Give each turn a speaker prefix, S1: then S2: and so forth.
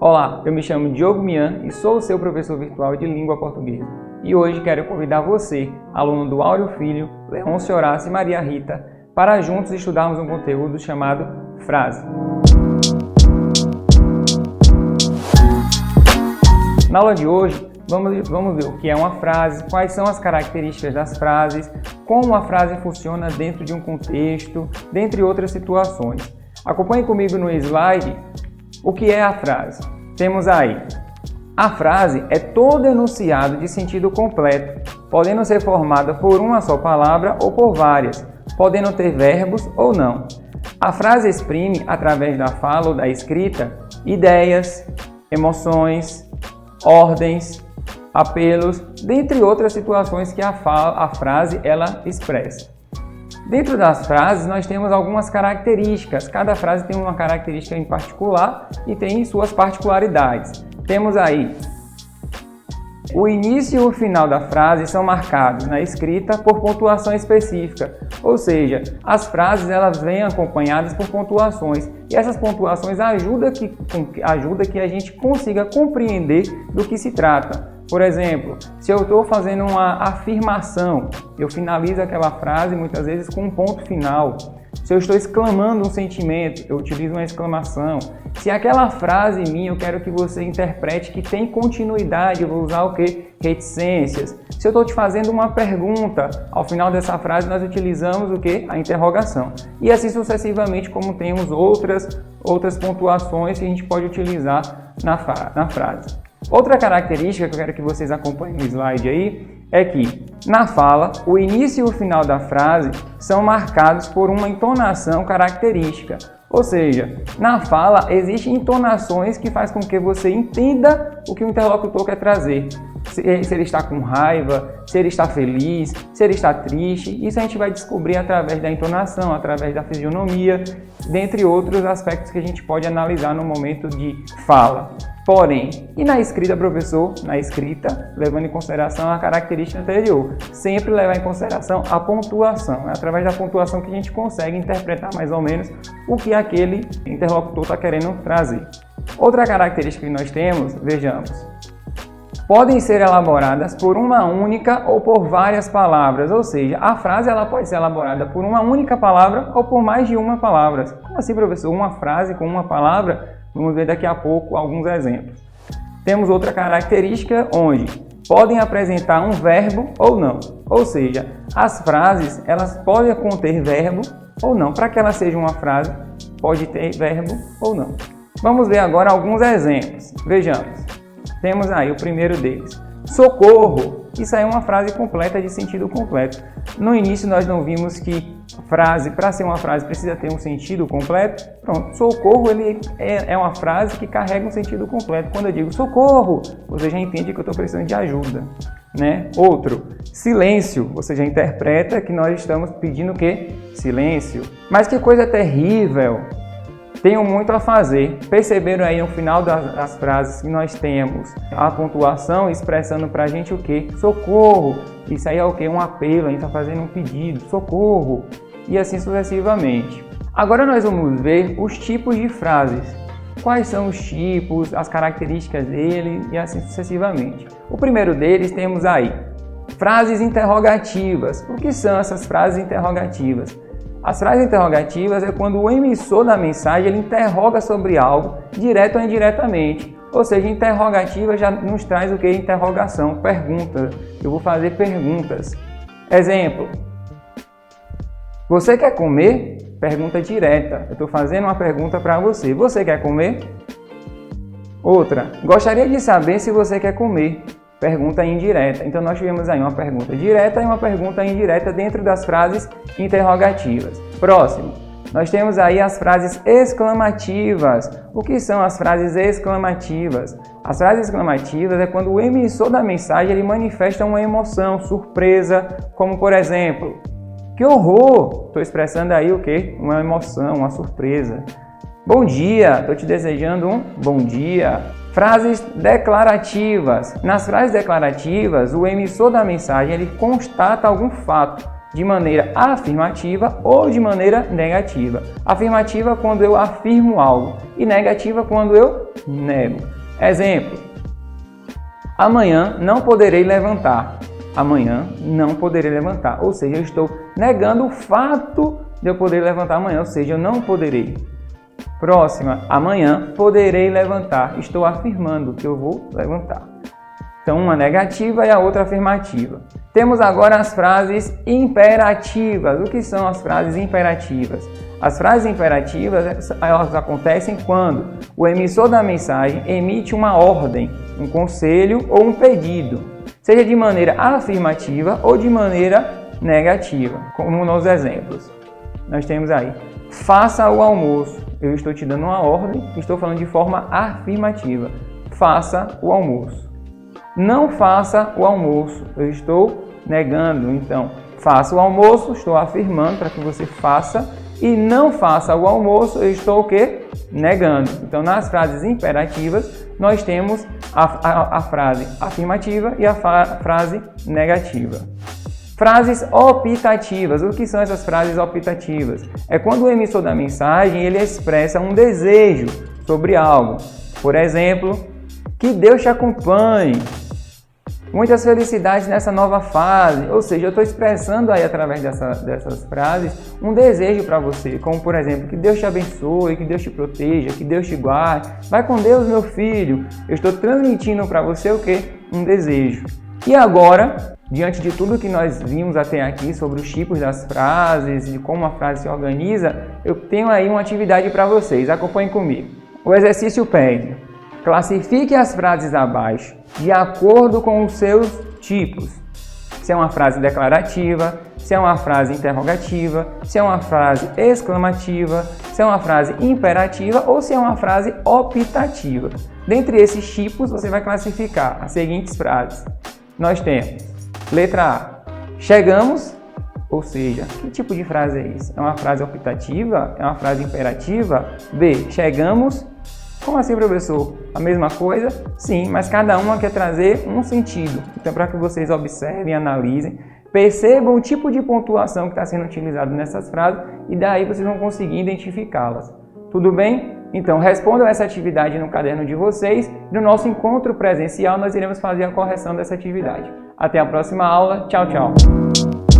S1: Olá, eu me chamo Diogo Mian e sou o seu professor virtual de língua portuguesa. E hoje quero convidar você, aluno do Áureo Filho, Leôncio Horácio e Maria Rita, para juntos estudarmos um conteúdo chamado frase. Na aula de hoje, vamos ver o que é uma frase, quais são as características das frases, como a frase funciona dentro de um contexto, dentre outras situações. Acompanhe comigo no slide o que é a frase. Temos aí: a frase é todo enunciado de sentido completo, podendo ser formada por uma só palavra ou por várias, podendo ter verbos ou não. A frase exprime, através da fala ou da escrita, ideias, emoções, ordens, apelos, dentre outras situações que a frase ela expressa. Dentro das frases nós temos algumas características, cada frase tem uma característica em particular e tem suas particularidades. Temos aí: o início e o final da frase são marcados na escrita por pontuação específica, ou seja, as frases elas vêm acompanhadas por pontuações e essas pontuações ajudam que a gente consiga compreender do que se trata. Por exemplo, se eu estou fazendo uma afirmação, eu finalizo aquela frase muitas vezes com um ponto final. Se eu estou exclamando um sentimento, eu utilizo uma exclamação. Se aquela frase minha eu quero que você interprete que tem continuidade, eu vou usar o quê? Reticências. Se eu estou te fazendo uma pergunta, ao final dessa frase nós utilizamos o quê? A interrogação. E assim sucessivamente, como temos outras pontuações que a gente pode utilizar na frase. Outra característica que eu quero que vocês acompanhem no slide aí é que, na fala, o início e o final da frase são marcados por uma entonação característica. Ou seja, na fala existem entonações que fazem com que você entenda o que o interlocutor quer trazer. Se ele está com raiva, se ele está feliz, se ele está triste, isso a gente vai descobrir através da entonação, através da fisionomia, dentre outros aspectos que a gente pode analisar no momento de fala. Porém, e na escrita, professor? Na escrita, levando em consideração a característica anterior, sempre levar em consideração a pontuação. É através da pontuação que a gente consegue interpretar mais ou menos o que aquele interlocutor está querendo trazer. Outra característica que nós temos, vejamos: podem ser elaboradas por uma única ou por várias palavras, ou seja, a frase ela pode ser elaborada por uma única palavra ou por mais de uma palavra. Como assim, professor? Uma frase com uma palavra? Vamos ver daqui a pouco alguns exemplos. Temos outra característica onde podem apresentar um verbo ou não, ou seja, as frases elas podem conter verbo ou não. Para que ela seja uma frase, pode ter verbo ou não. Vamos ver agora alguns exemplos. Vejamos. Temos aí o primeiro deles: socorro. Isso aí é uma frase completa de sentido completo. No início nós não vimos que frase, para ser uma frase, precisa ter um sentido completo. Pronto, socorro ele é uma frase que carrega um sentido completo. Quando eu digo socorro, você já entende que eu estou precisando de ajuda, né? Outro, silêncio. Você já interpreta que nós estamos pedindo o quê? Silêncio. Mas que coisa terrível! Tenho muito a fazer. Perceberam aí no final das frases que nós temos a pontuação expressando pra gente o quê? Socorro. Isso aí é o quê? Um apelo, a gente está fazendo um pedido. Socorro. E assim sucessivamente. Agora nós vamos ver os tipos de frases. Quais são os tipos, as características dele e assim sucessivamente. O primeiro deles temos aí frases interrogativas. O que são essas frases interrogativas? As frases interrogativas é quando o emissor da mensagem ele interroga sobre algo, direto ou indiretamente. Ou seja, interrogativa já nos traz o que? Interrogação, pergunta. Eu vou fazer perguntas. Exemplo: você quer comer? Pergunta direta. Eu estou fazendo uma pergunta para você. Você quer comer? Outra: gostaria de saber se você quer comer. Pergunta indireta. Então nós tivemos aí uma pergunta direta e uma pergunta indireta dentro das frases interrogativas. Próximo, nós temos aí as frases exclamativas. O que são as frases exclamativas? As frases exclamativas é quando o emissor da mensagem ele manifesta uma emoção, surpresa, como por exemplo: que horror! Estou expressando aí o quê? Uma emoção, uma surpresa. Bom dia! Estou te desejando um bom dia. Frases declarativas. Nas frases declarativas, o emissor da mensagem ele constata algum fato. de maneira afirmativa ou de maneira negativa. Afirmativa quando eu afirmo algo e negativa quando eu nego. Exemplo: amanhã não poderei levantar. Amanhã não poderei levantar. Ou seja, eu estou negando o fato de eu poder levantar amanhã, ou seja, eu não poderei. Próxima: amanhã poderei levantar. Estou afirmando que eu vou levantar. Então, uma negativa e a outra afirmativa. Temos agora as frases imperativas. O que são as frases imperativas? As frases imperativas, elas acontecem quando o emissor da mensagem emite uma ordem, um conselho ou um pedido, seja de maneira afirmativa ou de maneira negativa, como nos exemplos. Nós temos aí: faça o almoço. Eu estou te dando uma ordem, estou falando de forma afirmativa. Faça o almoço. Não faça o almoço. Eu estou negando. Então, faça o almoço, estou afirmando para que você faça. E não faça o almoço, eu estou o quê? Negando. Então, nas frases imperativas, nós temos a frase afirmativa e a frase negativa. Frases optativas. O que são essas frases optativas? É quando o emissor da mensagem ele expressa um desejo sobre algo. Por exemplo: que Deus te acompanhe. Muitas felicidades nessa nova fase. Ou seja, eu estou expressando aí através dessas frases um desejo para você, como por exemplo: que Deus te abençoe, que Deus te proteja, que Deus te guarde. Vai com Deus, meu filho. Eu estou transmitindo para você o quê? Um desejo. E agora, diante de tudo que nós vimos até aqui sobre os tipos das frases e como a frase se organiza, eu tenho aí uma atividade para vocês. Acompanhem comigo. O exercício pede: classifique as frases abaixo de acordo com os seus tipos. Se é uma frase declarativa, se é uma frase interrogativa, se é uma frase exclamativa, se é uma frase imperativa ou se é uma frase optativa. Dentre esses tipos, você vai classificar as seguintes frases. Nós temos: letra A: chegamos, ou seja, que tipo de frase é isso? É uma frase optativa? É uma frase imperativa? B: chegamos. Como assim, professor? A mesma coisa? Sim, mas cada uma quer trazer um sentido. Então, para que vocês observem, analisem, percebam o tipo de pontuação que está sendo utilizado nessas frases e daí vocês vão conseguir identificá-las. Tudo bem? Então, respondam essa atividade no caderno de vocês. No nosso encontro presencial, nós iremos fazer a correção dessa atividade. Até a próxima aula. Tchau, tchau!